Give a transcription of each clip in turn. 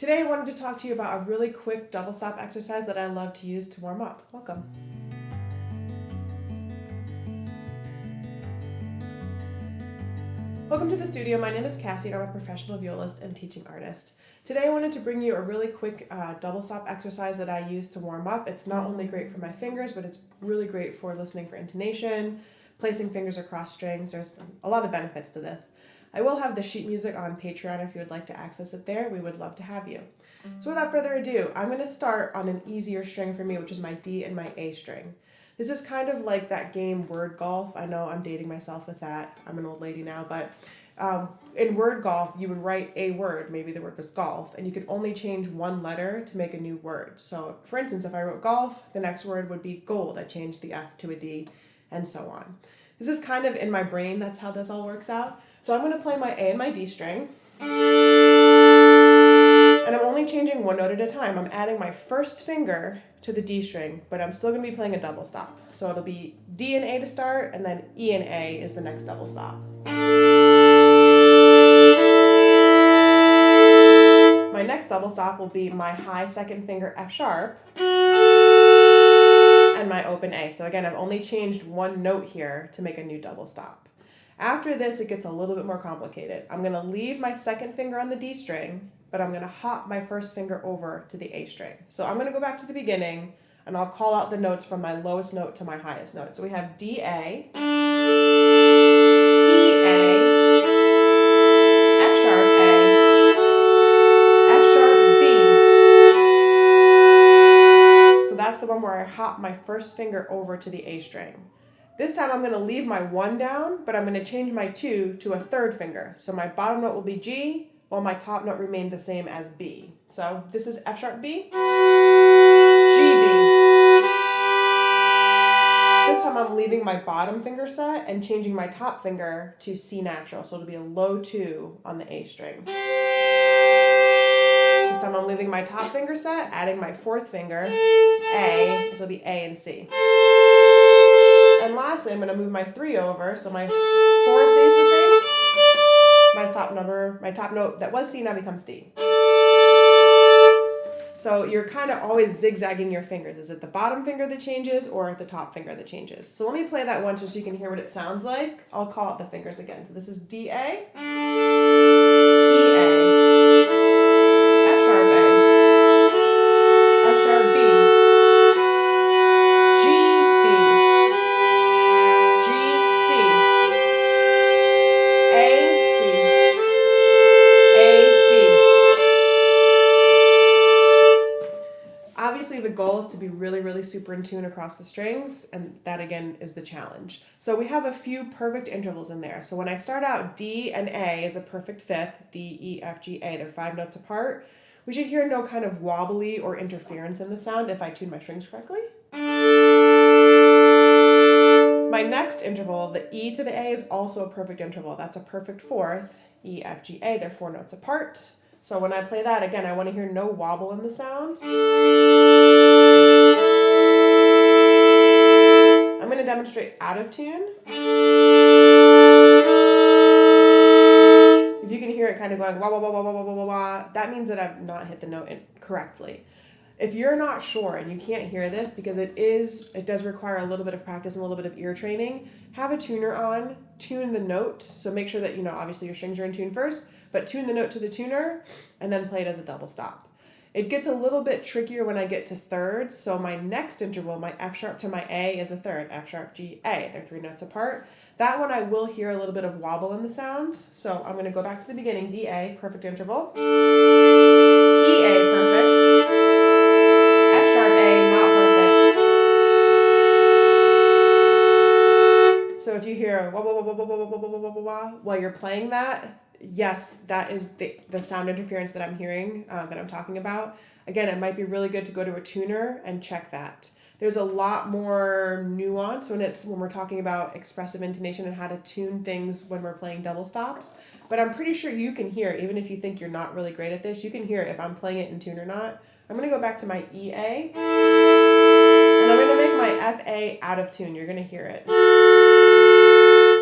Today I wanted to talk to you about a really quick double stop exercise that I love to use to warm up. Welcome. Welcome to the studio. My name is Cassie and I'm a professional violist and teaching artist. Today I wanted to bring you a really quick double stop exercise that I use to warm up. It's not only great for my fingers, but it's really great for listening for intonation, placing fingers across strings. There's a lot of benefits to this. I will have the sheet music on Patreon if you would like to access it there. We would love to have you. So without further ado, I'm going to start on an easier string for me, which is my D and my A string. This is kind of like that game Word Golf. I know I'm dating myself with that. I'm an old lady now, but in Word Golf, you would write a word, maybe the word was golf, and you could only change one letter to make a new word. So for instance, if I wrote golf, the next word would be gold. I changed the F to a D, and so on. This is kind of in my brain, that's how this all works out. So I'm going to play my A and my D string, and I'm only changing one note at a time. I'm adding my first finger to the D string, but I'm still going to be playing a double stop. So it'll be D and A to start, and then E and A is the next double stop. My next double stop will be my high second finger F sharp and my open A. So again, I've only changed one note here to make a new double stop. After this, it gets a little bit more complicated. I'm going to leave my second finger on the D string, but I'm going to hop my first finger over to the A string. So I'm going to go back to the beginning, and I'll call out the notes from my lowest note to my highest note. So we have D, A, E, A, F sharp, A, F sharp, B. So that's the one where I hop my first finger over to the A string. This time I'm going to leave my 1 down, but I'm going to change my 2 to a third finger. So my bottom note will be G, while my top note remained the same as B. So this is F sharp B, G B. This time I'm leaving my bottom finger set and changing my top finger to C natural. So it'll be a low 2 on the A string. This time I'm leaving my top finger set, adding my fourth finger, A, so it'll be A and C. And lastly, I'm going to move my 3 over, so my 4 stays the same. My top note that was C now becomes D. So you're kind of always zigzagging your fingers. Is it the bottom finger that changes or the top finger that changes? So let me play that once just so you can hear what it sounds like. I'll call out the fingers again. So this is D, A, E, A, F sharp A, F sharp B, G, B, G, C, A, C, A, D. Obviously, the goal is to be really super in tune across the strings, and that again is the challenge. So we have a few perfect intervals in there. So when I start out, D and A is a perfect fifth, D, E, F, G, A. They're 5 notes apart. We should hear no kind of wobbly or interference in the sound if I tune my strings correctly. My next interval, the E to the A, is also a perfect interval. That's a perfect fourth, E, F, G, A. They're 4 notes apart. So when I play that, again, I want to hear no wobble in the sound. I'm going to demonstrate out of tune. If you can hear it kind of going wah, wah, wah, wah, wah, wah, wah, wah, that means that I've not hit the note correctly. If you're not sure and you can't hear this, because it does require a little bit of practice and a little bit of ear training, have a tuner on, tune the note. So make sure that, obviously your strings are in tune first, but tune the note to the tuner and then play it as a double stop. It gets a little bit trickier when I get to thirds. So my next interval, my F sharp to my A, is a third, F sharp, G, A. They're 3 notes apart. That one I will hear a little bit of wobble in the sound. So I'm going to go back to the beginning. D, A, perfect interval. E, A, perfect. F sharp A, not perfect. So if you hear wah, wah, wah, wah, wah, wah, wah, wah, wah, wah, while you're playing that, yes, that is the sound interference that I'm hearing, that I'm talking about. Again, it might be really good to go to a tuner and check that. There's a lot more nuance when we're talking about expressive intonation and how to tune things when we're playing double stops. But I'm pretty sure you can hear, even if you think you're not really great at this, you can hear if I'm playing it in tune or not. I'm going to go back to my EA, and I'm going to make my FA out of tune. You're going to hear it.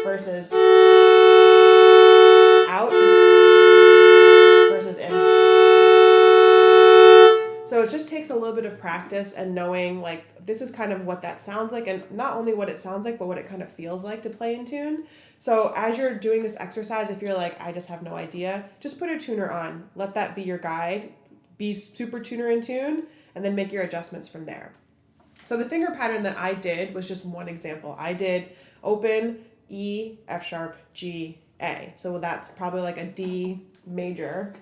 Versus out versus in. it just takes a little bit of practice and knowing like this is kind of what that sounds like, and not only what it sounds like, but what it kind of feels like to play in tune. So as you're doing this exercise, if you're like, I just have no idea, just put a tuner on. Let that be your guide. Be super tuner in tune, and then make your adjustments from there. So the finger pattern that I did was just one example. I did open, E, F sharp, G, A. So that's probably like a D major.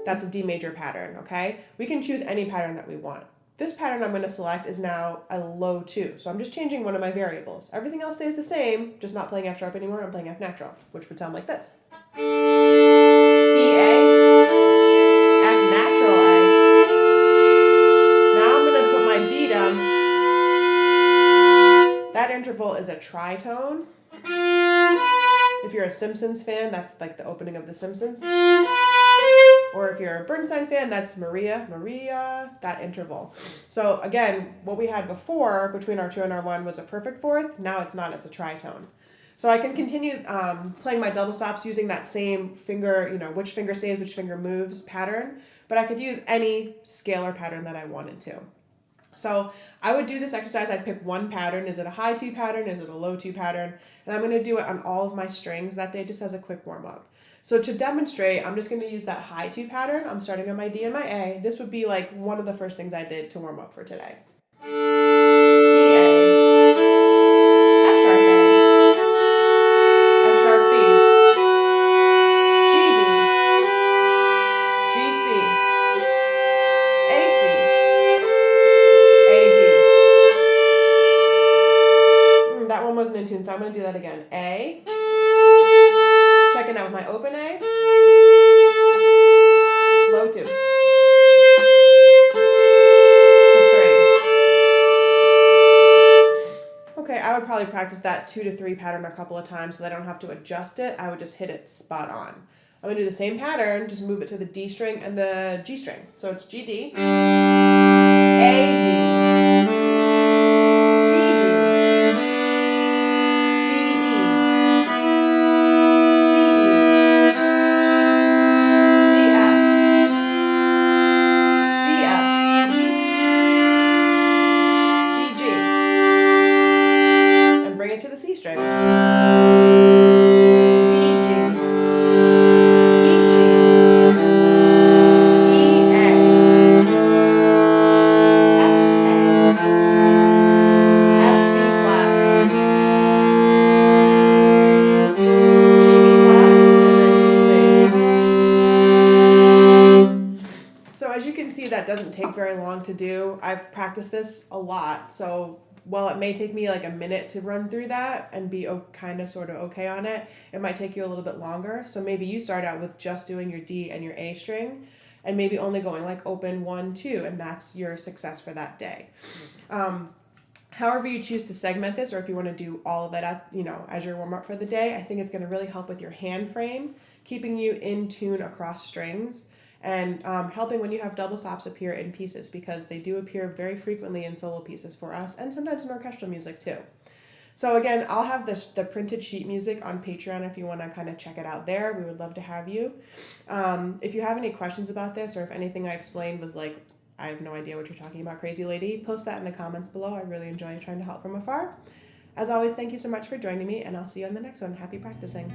That's a D major pattern, okay? We can choose any pattern that we want. This pattern I'm going to select is now a low 2. So I'm just changing one of my variables. Everything else stays the same, just not playing F sharp anymore. I'm playing F natural, which would sound like this. E, A, F natural, A. Now I'm going to put my B down. That interval is a tritone. If you're a Simpsons fan, that's like the opening of The Simpsons. Or if you're a Bernstein fan, that's Maria, that interval. So again, what we had before between our 2 and our 1 was a perfect fourth. Now it's not, it's a tritone. So I can continue playing my double stops using that same finger, which finger stays, which finger moves pattern, but I could use any scalar pattern that I wanted to. So I would do this exercise. I'd pick one pattern. Is it a high 2 pattern? Is it a low 2 pattern? And I'm going to do it on all of my strings that day just as a quick warm up. So to demonstrate, I'm just going to use that high 2 pattern. I'm starting on my D and my A. This would be like one of the first things I did to warm up for today. E, A, F sharp A, F sharp B, G, B, G, C, A, C, A, D. That one wasn't in tune, so I'm going to do that again. A. Checking out with my open A, low 2, to 3. Okay, I would probably practice that 2 to 3 pattern a couple of times so that I don't have to adjust it. I would just hit it spot on. I'm going to do the same pattern, just move it to the D string and the G string. So it's G, D, A, D, to the C string. D, G, E, G, E, A, F, A, F, B flat, G, B flat, and then G, C. So as you can see, that doesn't take very long to do. I've practiced this a lot, so while it may take me like a minute to run through that and be kind of sort of okay on it, it might take you a little bit longer. So maybe you start out with just doing your D and your A string and maybe only going like open 1, 2, and that's your success for that day. However you choose to segment this, or if you want to do all of it at, as your warm up for the day, I think it's going to really help with your hand frame, keeping you in tune across strings, and helping when you have double stops appear in pieces, because they do appear very frequently in solo pieces for us, and sometimes in orchestral music too. So again, I'll have the printed sheet music on Patreon if you want to kind of check it out there. We would love to have you. If you have any questions about this, or if anything I explained was like, I have no idea what you're talking about, crazy lady, post that in the comments below. I really enjoy trying to help from afar. As always, thank you so much for joining me, and I'll see you on the next one. Happy practicing.